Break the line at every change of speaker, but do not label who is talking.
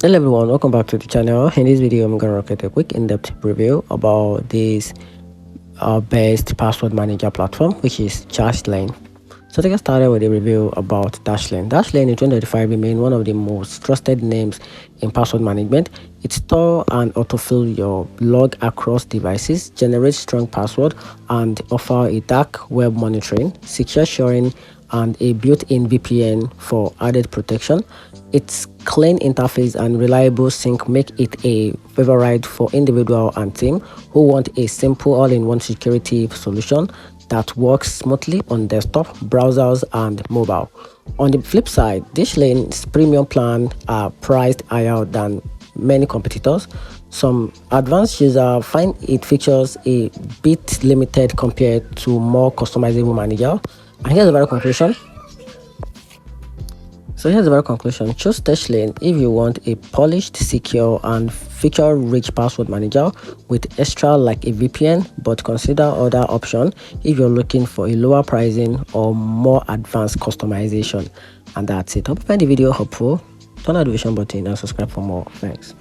Hello everyone, welcome back to the channel. In this video I'm gonna get a quick in-depth review about this best password manager platform, which is Dashlane. So to get started with a review about Dashlane. Dashlane in 2025 remains one of the most trusted names in password management. It stores and autofill your log across devices, generates strong password, and offer a dark web monitoring, secure sharing, and a built-in VPN for added protection. Its clean interface and reliable sync make it a favorite for individual and team who want a simple all-in-one security solution that works smoothly on desktop, browsers, and mobile. On the flip side, Dashlane's premium plan are priced higher than many competitors. Some advanced users find it features a bit limited compared to more customizable manager. And here's the very conclusion. Choose Dashlane if you want a polished, secure, and feature-rich password manager with extra like a VPN, but consider other options if you're looking for a lower pricing or more advanced customization. And that's it. Hope you find the video helpful. Turn on the notification button and subscribe for more. Thanks.